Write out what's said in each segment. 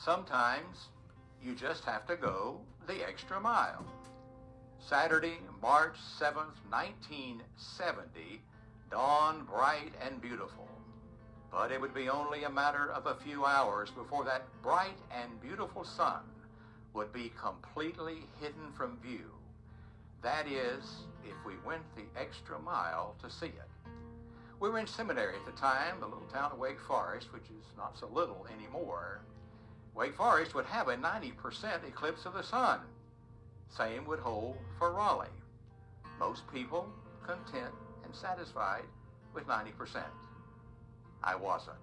Sometimes you just have to go the extra mile. Saturday, March 7th, 1970, dawned bright and beautiful. But it would be only a matter of a few hours before that bright and beautiful sun would be completely hidden from view. That is, if we went the extra mile to see it. We were in seminary at the time, the little town of Wake Forest, which is not so little anymore. Wake Forest would have a 90% eclipse of the sun. Same would hold for Raleigh. Most people content and satisfied with 90%. I wasn't.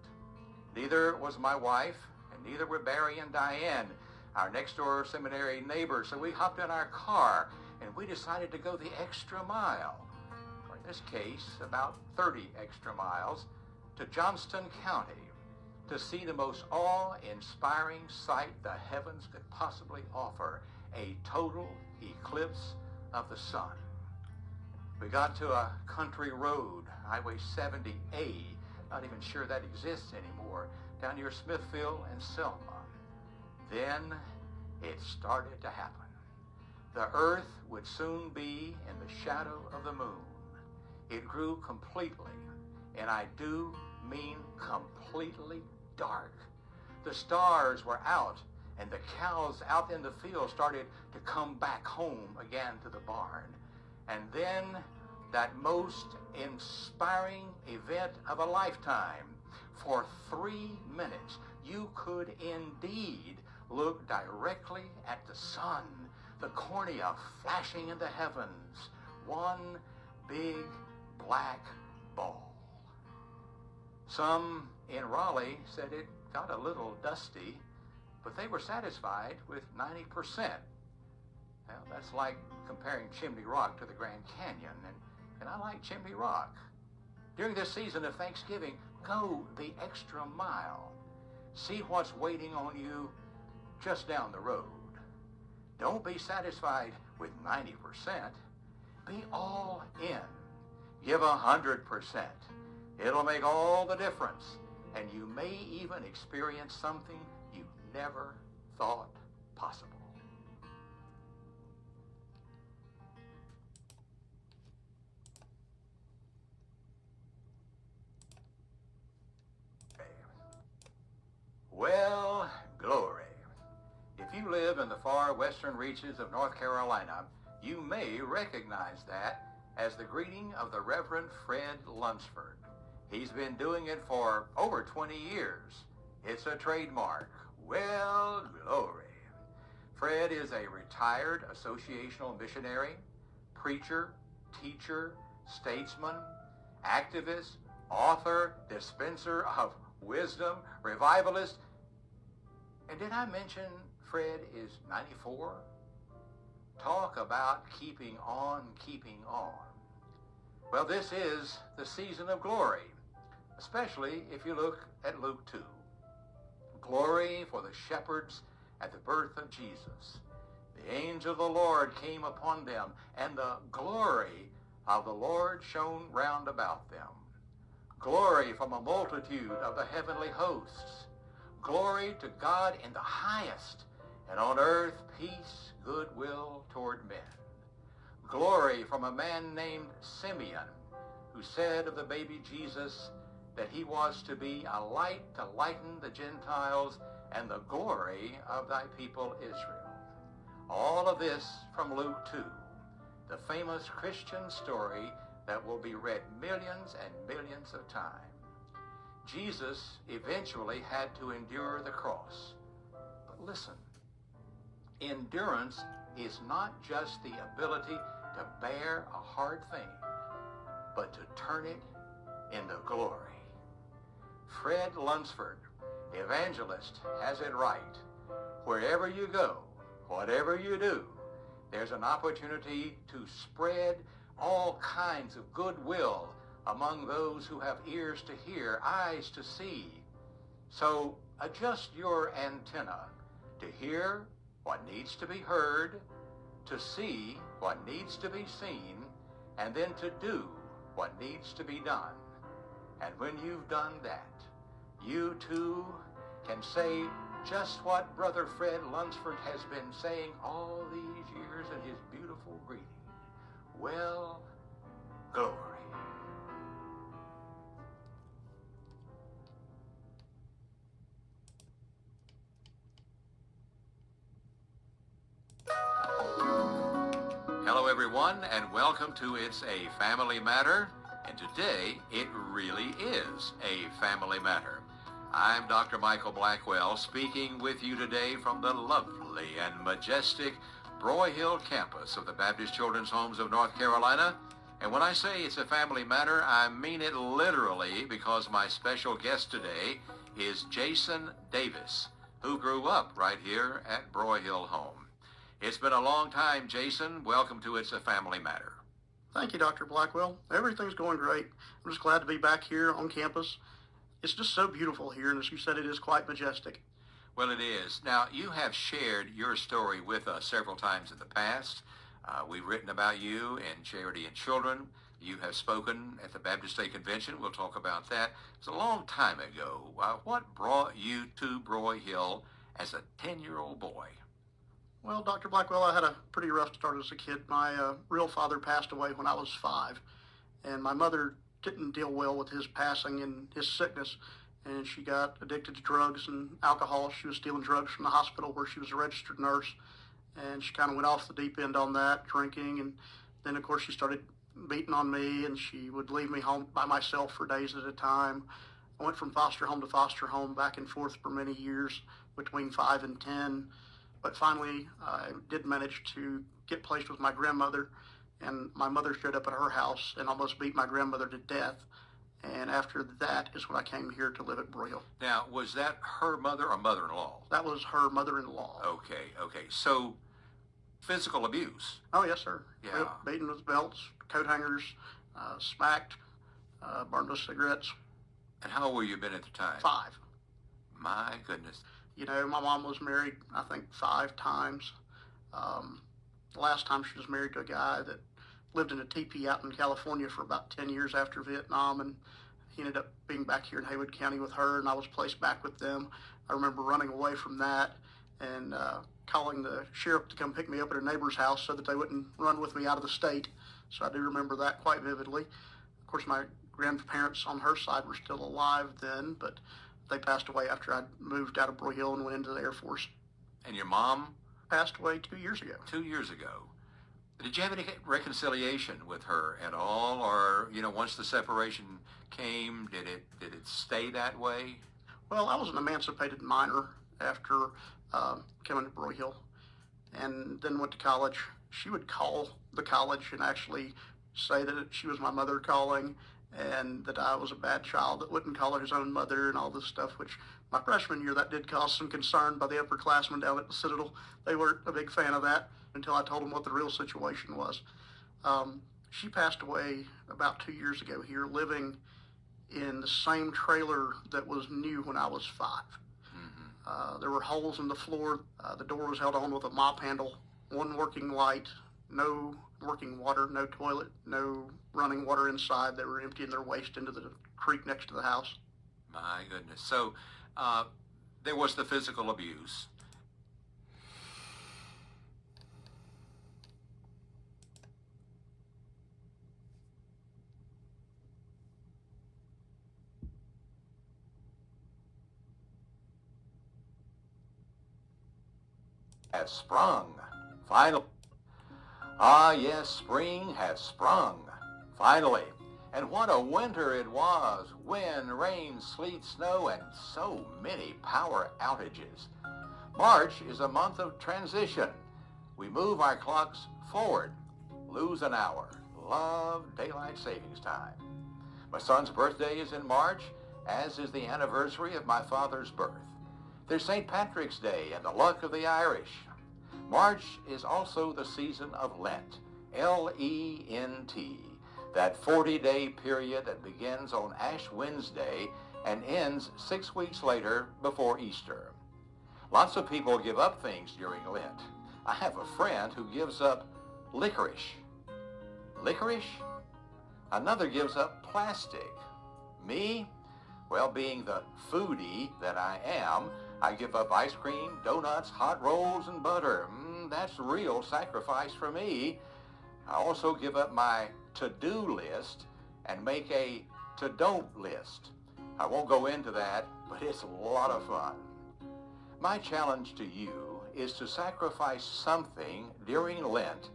Neither was my wife, and neither were Barry and Diane, our next-door seminary neighbors. So we hopped in our car, and we decided to go the extra mile, or in this case, about 30 extra miles, to Johnston County to see the most awe-inspiring sight the heavens could possibly offer, a total eclipse of the sun. We got to a country road, Highway 70A, not even sure that exists anymore, down near Smithfield and Selma. Then it started to happen. The earth would soon be in the shadow of the moon. It grew completely, and I do mean completely dark. The stars were out, and the cows out in the field started to come back home again to the barn. And then that most inspiring event of a lifetime. For 3 minutes, you could indeed look directly at the sun, the cornea flashing in the heavens, one big black ball. Some in Raleigh said it got a little dusty, but they were satisfied with 90%. Well, that's like comparing Chimney Rock to the Grand Canyon, and I like Chimney Rock. During this season of Thanksgiving, go the extra mile. See what's waiting on you just down the road. Don't be satisfied with 90%. Be all in. Give 100%. It'll make all the difference, and you may even experience something you never thought possible. Well, glory. If you live in the far western reaches of North Carolina, you may recognize that as the greeting of the Reverend Fred Lunsford. He's been doing it for over 20 years. It's a trademark. Well, glory. Fred is a retired associational missionary, preacher, teacher, statesman, activist, author, dispenser of wisdom, revivalist. And did I mention Fred is 94? Talk about keeping on, keeping on. Well, this is the season of glory, especially if you look at Luke 2. Glory for the shepherds at the birth of Jesus. The angel of the Lord came upon them, and the glory of the Lord shone round about them. Glory from a multitude of the heavenly hosts. Glory to God in the highest, and on earth peace, goodwill toward men. Glory from a man named Simeon, who said of the baby Jesus that he was to be a light to lighten the Gentiles and the glory of thy people Israel. All of this from Luke 2, the famous Christian story that will be read millions and millions of times. Jesus eventually had to endure the cross. But listen, endurance is not just the ability to bear a hard thing, but to turn it into glory. Fred Lunsford, evangelist, has it right. Wherever you go, whatever you do, there's an opportunity to spread all kinds of goodwill among those who have ears to hear, eyes to see. So adjust your antenna to hear what needs to be heard, to see what needs to be seen, and then to do what needs to be done. And when you've done that, you too can say just what Brother Fred Lunsford has been saying all these years in his beautiful greeting. Well, glory. Hello, everyone, and welcome to It's a Family Matter. And today, it really is a family matter. I'm Dr. Michael Blackwell, speaking with you today from the lovely and majestic Broyhill campus of the Baptist Children's Homes of North Carolina. And when I say it's a family matter, I mean it literally, because my special guest today is Jason Davis, who grew up right here at Broyhill Home. It's been a long time, Jason. Welcome to It's a Family Matter. Thank you, Dr. Blackwell. Everything's going great. I'm just glad to be back here on campus. It's just so beautiful here, and as you said, it is quite majestic. Well, it is. Now, you have shared your story with us several times in the past. We've written about you in Charity and Children. You have spoken at the Baptist State Convention. We'll talk about that. It's a long time ago. What brought you to Broyhill as a 10-year-old boy? Well, Dr. Blackwell, I had a pretty rough start as a kid. My real father passed away when I was 5, and my mother didn't deal well with his passing and his sickness, and she got addicted to drugs and alcohol. She was stealing drugs from the hospital where she was a registered nurse, and she kind of went off the deep end on that, drinking, and then, of course, she started beating on me, and she would leave me home by myself for days at a time. I went from foster home to foster home back and forth for many years, between 5 and 10. But finally, I did manage to get placed with my grandmother, and my mother showed up at her house and almost beat my grandmother to death. And after that is when I came here to live at Broyhill. Now, was that her mother or mother-in-law? That was her mother-in-law. Okay. So, physical abuse? Oh, yes, sir. Yeah. Beaten with belts, coat hangers, smacked, burned with cigarettes. And how old were you been at the time? 5. My goodness. You know, my mom was married, I think, 5 times. The last time she was married to a guy that lived in a teepee out in California for about 10 years after Vietnam, and he ended up being back here in Haywood County with her, and I was placed back with them. I remember running away from that and calling the sheriff to come pick me up at a neighbor's house so that they wouldn't run with me out of the state. So I do remember that quite vividly. Of course, my grandparents on her side were still alive then, but they passed away after I moved out of Broyhill and went into the Air Force. And your mom? Passed away 2 years ago. 2 years ago. Did you have any reconciliation with her at all? Or, once the separation came, did it stay that way? Well, I was an emancipated minor after coming to Broyhill, and then went to college. She would call the college and actually say that she was my mother calling, and that I was a bad child that wouldn't call her his own mother and all this stuff, which my freshman year, that did cause some concern by the upperclassmen down at the Citadel. They weren't a big fan of that until I told them what the real situation was. She passed away about 2 years ago here, living in the same trailer that was new when I was 5. There were holes in the floor. The door was held on with a mop handle, one working light, no working water, no toilet, no running water inside. They were emptying their waste into the creek next to the house. My goodness. So there was the physical abuse. Has sprung. Finally. Ah, yes, spring has sprung. Finally. And what a winter it was. Wind, rain, sleet, snow, and so many power outages. March is a month of transition. We move our clocks forward, lose an hour. Love daylight savings time. My son's birthday is in March, as is the anniversary of my father's birth. There's St. Patrick's Day and the luck of the Irish. March is also the season of Lent, L-E-N-T, that 40-day period that begins on Ash Wednesday and ends 6 weeks later before Easter. Lots of people give up things during Lent. I have a friend who gives up licorice. Licorice? Another gives up plastic. Me? Well, being the foodie that I am, I give up ice cream, donuts, hot rolls, and butter. That's real sacrifice for me. I also give up my to-do list and make a to-don't list. I won't go into that, but it's a lot of fun. My challenge to you is to sacrifice something during Lent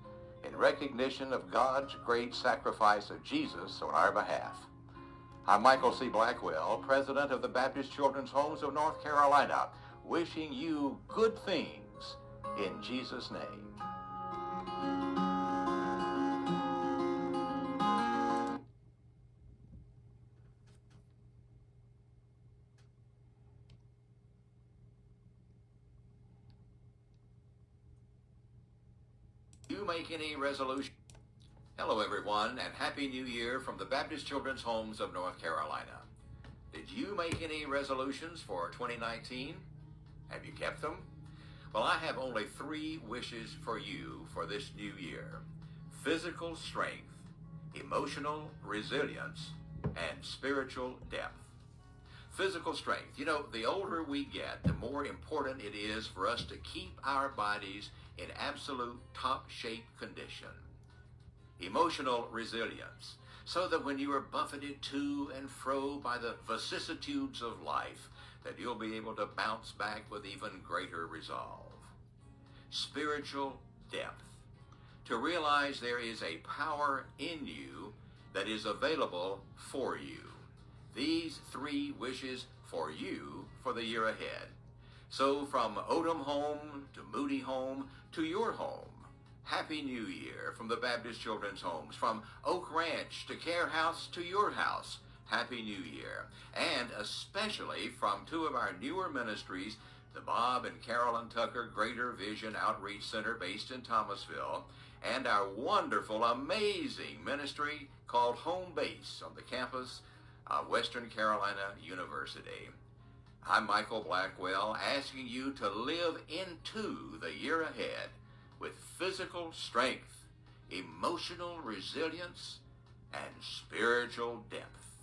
in recognition of God's great sacrifice of Jesus on our behalf. I'm Michael C. Blackwell, president of the Baptist Children's Homes of North Carolina, wishing you good things in Jesus' name. Do you make any resolution? Hello everyone, and Happy New Year from the Baptist Children's Homes of North Carolina. Did you make any resolutions for 2019? Have you kept them? Well, I have only 3 wishes for you for this new year: physical strength, emotional resilience, and spiritual depth. Physical strength. You know, the older we get, the more important it is for us to keep our bodies in absolute top shape condition. Emotional resilience, so that when you are buffeted to and fro by the vicissitudes of life, that you'll be able to bounce back with even greater resolve. Spiritual depth, to realize there is a power in you that is available for you. These 3 wishes for you for the year ahead. So from Odom home to Moody home to your home, Happy New Year from the Baptist Children's Homes. From Oak Ranch to Care House to your house, Happy New Year. And especially from 2 of our newer ministries, the Bob and Carolyn Tucker Greater Vision Outreach Center based in Thomasville, and our wonderful, amazing ministry called Home Base on the campus of Western Carolina University. I'm Michael Blackwell, asking you to live into the year ahead with physical strength, emotional resilience, and spiritual depth.